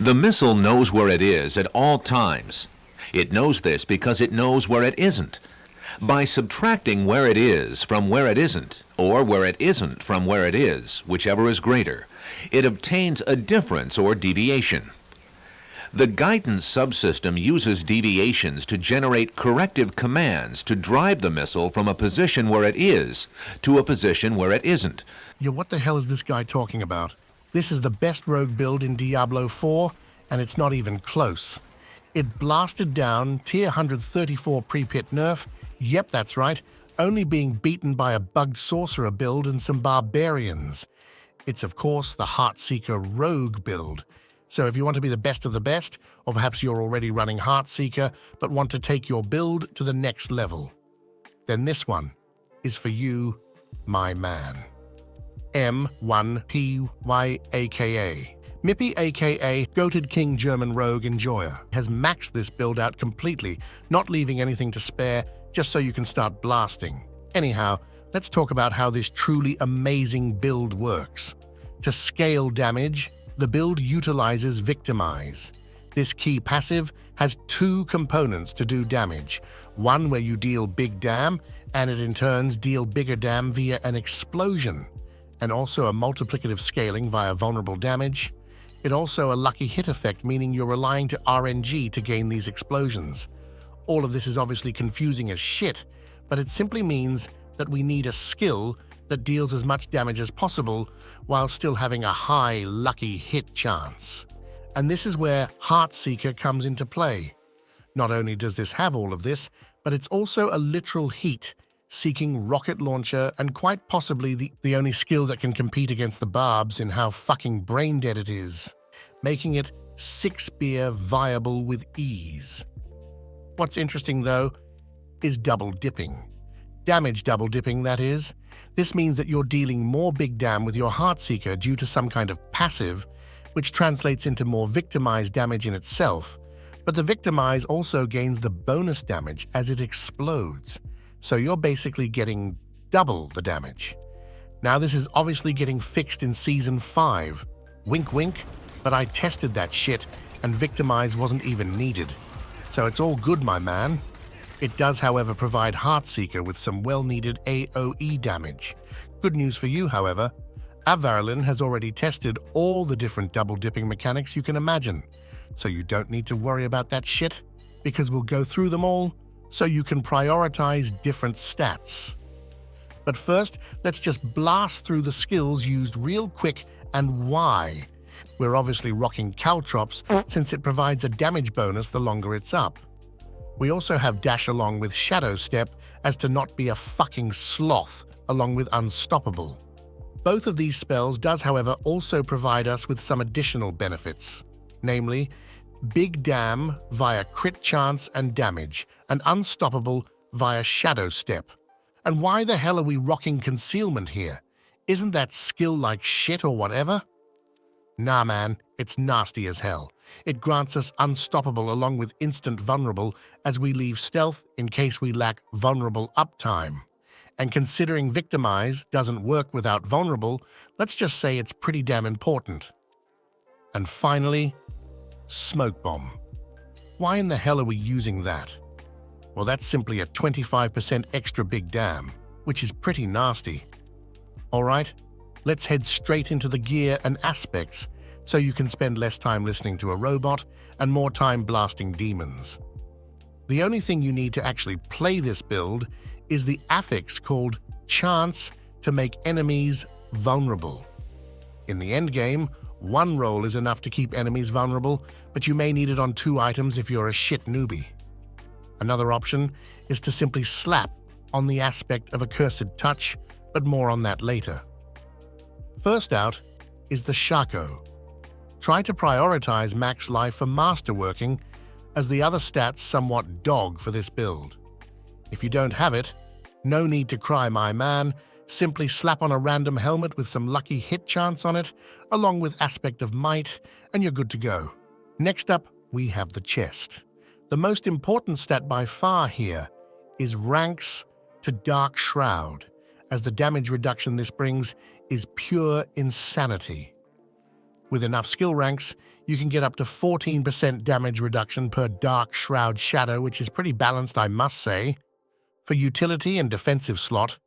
The missile knows where it is at all times. It knows this because it knows where it isn't. By subtracting where it is from where it isn't, or where it isn't from where it is, whichever is greater, it obtains a difference or deviation. The guidance subsystem uses deviations to generate corrective commands to drive the missile from a position where it is to a position where it isn't. Yeah, what the hell is this guy talking about? This is the best rogue build in Diablo 4, and it's not even close. It blasted down tier 134 pre-pit nerf, yep, that's right, only being beaten by a bugged sorcerer build and some barbarians. It's of course the Heartseeker rogue build. So if you want to be the best of the best, or perhaps you're already running Heartseeker but want to take your build to the next level, then this one is for you, my man. M1PYAKA. Mippy aka Goated King German Rogue Enjoyer has maxed this build out completely, not leaving anything to spare, just so you can start blasting. Anyhow, let's talk about how this truly amazing build works. To scale damage, the build utilizes Victimize. This key passive has two components to do damage. One where you deal big dam, and it in turns deal bigger dam via an explosion, and also a multiplicative scaling via vulnerable damage. It also a lucky hit effect, meaning you're relying to RNG to gain these explosions. All of this is obviously confusing as shit, but it simply means that we need a skill that deals as much damage as possible while still having a high lucky hit chance. And this is where Heartseeker comes into play. Not only does this have all of this, but it's also a literal heat, seeking rocket launcher and quite possibly the only skill that can compete against the barbs in how fucking brain dead it is, making it 6-spear viable with ease. What's interesting though is double dipping. Damage double dipping, that is. This means that you're dealing more big dam with your Heartseeker due to some kind of passive, which translates into more victimized damage in itself, but the victimize also gains the bonus damage as it explodes. So you're basically getting double the damage. Now this is obviously getting fixed in Season 5. Wink wink, but I tested that shit and Victimize wasn't even needed. So it's all good, my man. It does, however, provide Heartseeker with some well-needed AoE damage. Good news for you, however. Avaralin has already tested all the different double-dipping mechanics you can imagine, so you don't need to worry about that shit, because we'll go through them all so you can prioritize different stats. But first, let's just blast through the skills used real quick and why. We're obviously rocking Caltrops since it provides a damage bonus the longer it's up. We also have Dash along with Shadow Step as to not be a fucking sloth along with Unstoppable. Both of these spells does, however, also provide us with some additional benefits, namely Big Dam via crit chance and damage, and Unstoppable via Shadow Step. And why the hell are we rocking Concealment here? Isn't that skill like shit or whatever? Nah man, it's nasty as hell. It grants us Unstoppable along with Instant Vulnerable as we leave Stealth in case we lack Vulnerable uptime. And considering Victimize doesn't work without Vulnerable, let's just say it's pretty damn important. And finally, Smoke Bomb. Why in the hell are we using that? Well, that's simply a 25% extra big dam, which is pretty nasty. Alright, let's head straight into the gear and aspects so you can spend less time listening to a robot and more time blasting demons. The only thing you need to actually play this build is the affix called Chance to make enemies vulnerable. In the endgame, one roll is enough to keep enemies vulnerable, but you may need it on 2 items if you're a shit newbie. Another option is to simply slap on the aspect of Accursed Touch, but more on that later. First out is the Shaco. Try to prioritize max life for masterworking, as the other stats somewhat dog for this build. If you don't have it, no need to cry, my man. Simply slap on a random helmet with some lucky hit chance on it, along with Aspect of Might, and you're good to go. Next up, we have the chest. The most important stat by far here is ranks to Dark Shroud, as the damage reduction this brings is pure insanity. With enough skill ranks, you can get up to 14% damage reduction per Dark Shroud Shadow, which is pretty balanced, I must say. For utility and defensive slot,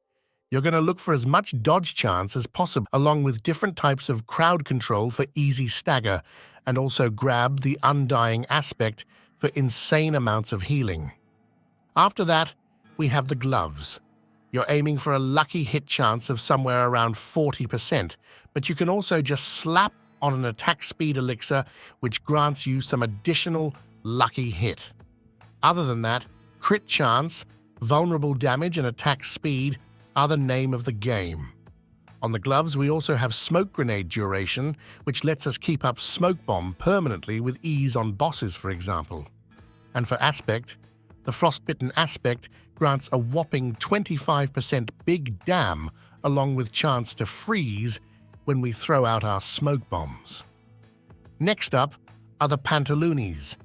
you're going to look for as much dodge chance as possible, along with different types of crowd control for easy stagger, and also grab the Undying Aspect for insane amounts of healing. After that, we have the gloves. You're aiming for a lucky hit chance of somewhere around 40%, but you can also just slap on an attack speed elixir, which grants you some additional lucky hit. Other than that, crit chance, vulnerable damage, and attack speed are the name of the game. On the gloves, we also have smoke grenade duration, which lets us keep up smoke bomb permanently with ease on bosses, for example. And for aspect, the frostbitten aspect grants a whopping 25% big damn, along with chance to freeze when we throw out our smoke bombs. Next up are the pantaloonies.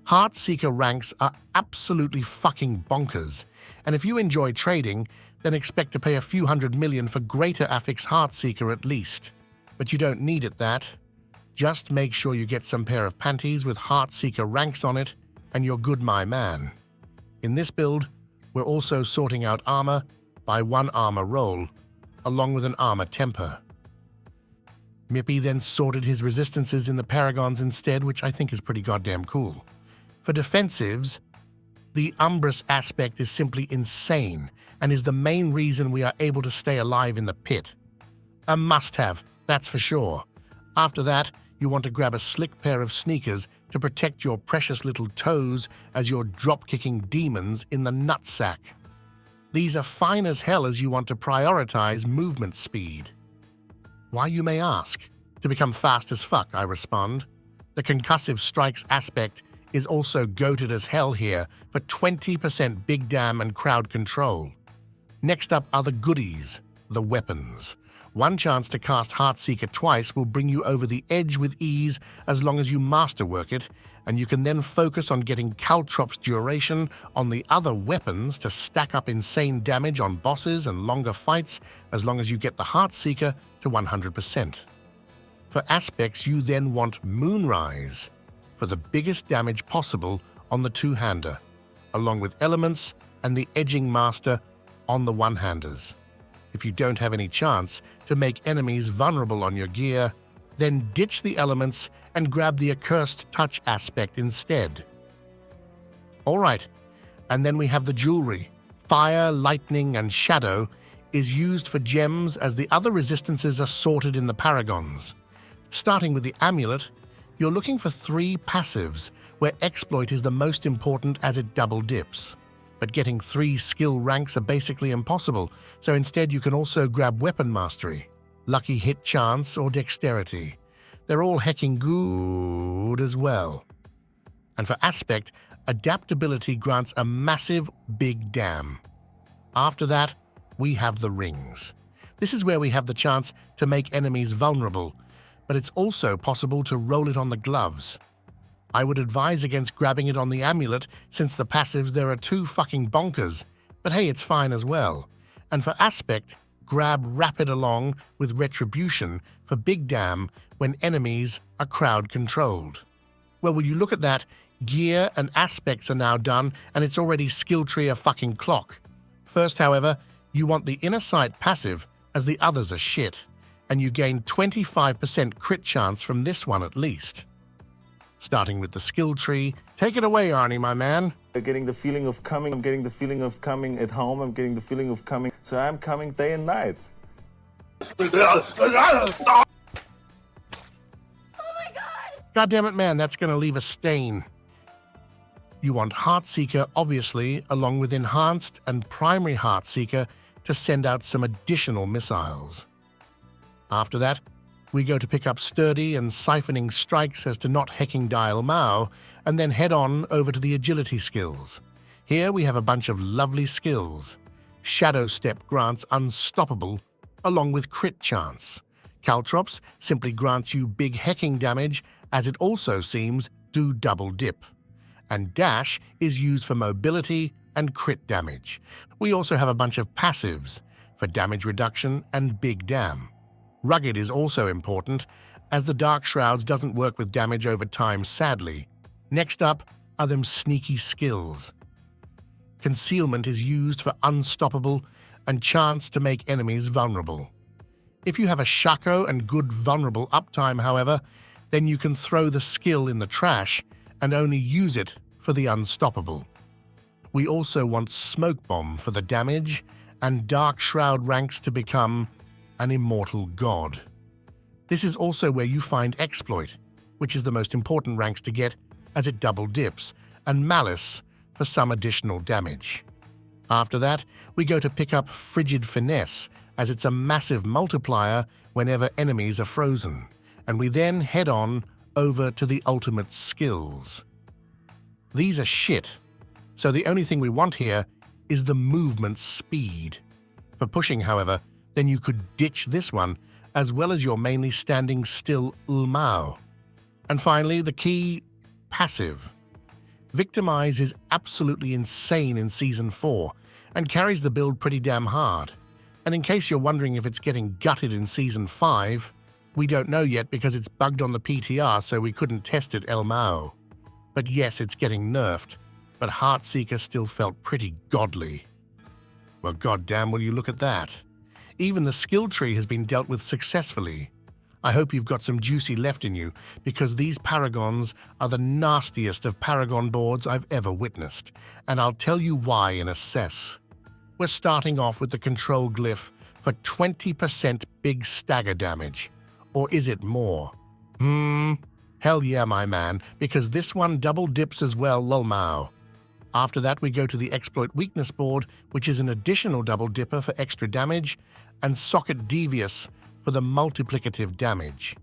Heartseeker ranks are absolutely fucking bonkers, and if you enjoy trading, then expect to pay a few $100 million for greater affix Heartseeker at least. But you don't need it that. Just make sure you get some pair of panties with Heartseeker ranks on it, and you're good, my man. In this build, we're also sorting out armor by one armor roll, along with an armor temper. Mippy then sorted his resistances in the Paragons instead, which I think is pretty goddamn cool. For defensives, the Umbrous aspect is simply insane and is the main reason we are able to stay alive in the pit. A must-have, that's for sure. After that, you want to grab a slick pair of sneakers to protect your precious little toes as you're drop-kicking demons in the nutsack. These are fine as hell as you want to prioritize movement speed. Why, you may ask? To become fast as fuck, I respond. The concussive strikes aspect is also goated as hell here for 20% big damn and crowd control. Next up are the goodies, the weapons. One chance to cast Heartseeker twice will bring you over the edge with ease as long as you masterwork it, and you can then focus on getting Caltrops duration on the other weapons to stack up insane damage on bosses and longer fights as long as you get the Heartseeker to 100%. For aspects, you then want Moonrise for the biggest damage possible on the two-hander, along with elements and the Edging Master on the one-handers. If you don't have any chance to make enemies vulnerable on your gear, then ditch the elements and grab the Accursed Touch aspect instead. Alright, and then we have the jewelry. Fire, lightning, and shadow is used for gems as the other resistances are sorted in the Paragons. Starting with the amulet, you're looking for 3 passives, where exploit is the most important as it double dips. But getting 3 skill ranks are basically impossible, so instead you can also grab weapon mastery, lucky hit chance, or dexterity. They're all hecking good as well. And for aspect, adaptability grants a massive big damn. After that, we have the rings. This is where we have the chance to make enemies vulnerable, but it's also possible to roll it on the gloves. I would advise against grabbing it on the amulet since the passives there are too fucking bonkers, but hey, it's fine as well. And for aspect, grab Rapid along with Retribution for big damn when enemies are crowd controlled. Well, will you look at that? Gear and aspects are now done and it's already skill tree a fucking clock. First, however, you want the Inner Sight passive as the others are shit, and you gain 25% crit chance from this one at least. Starting with the skill tree, take it away, Arnie, my man. I'm getting the feeling of coming, I'm getting the feeling of coming at home, I'm getting the feeling of coming, so I'm coming day and night. Oh my god! God damn it, man, that's gonna leave a stain. You want Heartseeker, obviously, along with Enhanced and Primary Heartseeker to send out some additional missiles. After that, we go to pick up Sturdy and Siphoning Strikes as to not hecking Dial Mao, and then head on over to the agility skills. Here we have a bunch of lovely skills. Shadow Step grants Unstoppable, along with crit chance. Caltrops simply grants you big hecking damage, as it also seems do double dip. And Dash is used for mobility and crit damage. We also have a bunch of passives for damage reduction and big damn. Rugged is also important, as the Dark Shrouds doesn't work with damage over time, sadly. Next up are them sneaky skills. Concealment is used for unstoppable and chance to make enemies vulnerable. If you have a Shaco and good vulnerable uptime, however, then you can throw the skill in the trash and only use it for the unstoppable. We also want Smoke Bomb for the damage and Dark Shroud ranks to become an immortal god. This is also where you find Exploit, which is the most important ranks to get as it double dips, and Malice for some additional damage. After that, we go to pick up Frigid Finesse, as it's a massive multiplier whenever enemies are frozen, and we then head on over to the ultimate skills. These are shit, so the only thing we want here is the movement speed. For pushing, however, then you could ditch this one, as well as your mainly standing still Ulmao. And finally, the key, passive. Victimize is absolutely insane in Season 4 and carries the build pretty damn hard. And in case you're wondering if it's getting gutted in Season 5, we don't know yet because it's bugged on the PTR, so we couldn't test it El Mao. But yes, it's getting nerfed, but Heartseeker still felt pretty godly. Well, goddamn, will you look at that? Even the skill tree has been dealt with successfully. I hope you've got some juicy left in you, because these Paragons are the nastiest of Paragon boards I've ever witnessed, and I'll tell you why in a sess. We're starting off with the control glyph for 20% big stagger damage. Or is it more? Hell yeah, my man, because this one double dips as well, lolmao. After that, we go to the Exploit Weakness board, which is an additional double dipper for extra damage, and Socket Devious for the multiplicative damage.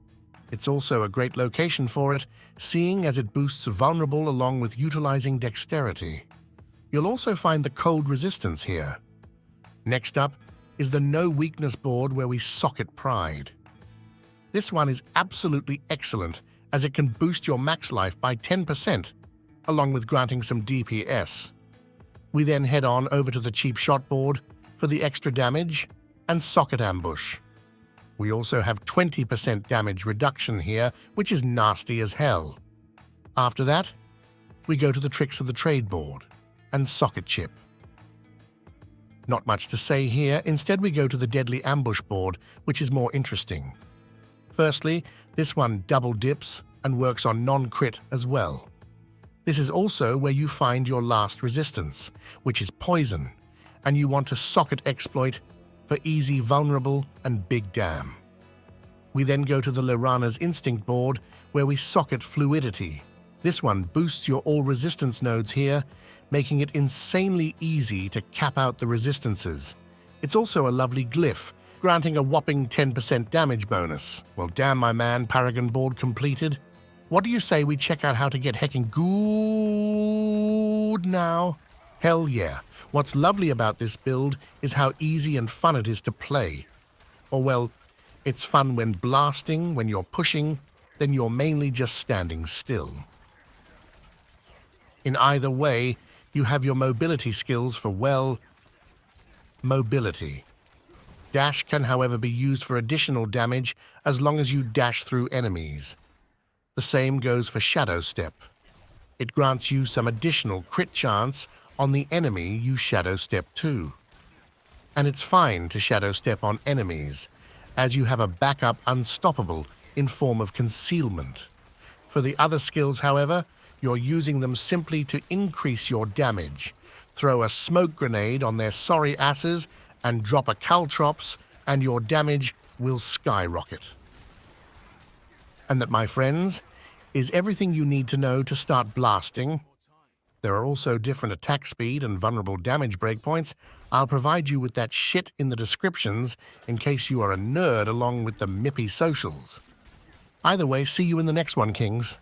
It's also a great location for it, seeing as it boosts vulnerable along with utilizing dexterity. You'll also find the cold resistance here. Next up is the No Weakness board, where we socket Pride. This one is absolutely excellent, as it can boost your max life by 10%, along with granting some DPS. We then head on over to the Cheap Shot board for the extra damage and Socket Ambush. We also have 20% damage reduction here, which is nasty as hell. After that, we go to the Tricks of the Trade board and Socket Chip. Not much to say here, instead we go to the Deadly Ambush board, which is more interesting. Firstly, this one double dips and works on non-crit as well. This is also where you find your last resistance, which is poison, and you want to socket exploit for easy vulnerable and big dam. We then go to the Lirana's Instinct board, where we socket fluidity. This one boosts your all resistance nodes here, making it insanely easy to cap out the resistances. It's also a lovely glyph, granting a whopping 10% damage bonus. Well, damn, my man, Paragon Board completed. What do you say we check out how to get heckin' good now? Hell yeah. What's lovely about this build is how easy and fun it is to play. Or well, it's fun when blasting, when you're pushing, then you're mainly just standing still. In either way, you have your mobility skills for, well, mobility. Dash can, however, be used for additional damage as long as you dash through enemies. The same goes for Shadow Step. It grants you some additional crit chance on the enemy you Shadow Step to. And it's fine to Shadow Step on enemies, as you have a backup unstoppable in form of concealment. For the other skills, however, you're using them simply to increase your damage. Throw a smoke grenade on their sorry asses and drop a caltrops, and your damage will skyrocket. And that, my friends, is everything you need to know to start blasting. There are also different attack speed and vulnerable damage breakpoints. I'll provide you with that shit in the descriptions in case you are a nerd, along with the Mippy socials. Either way, see you in the next one, Kings.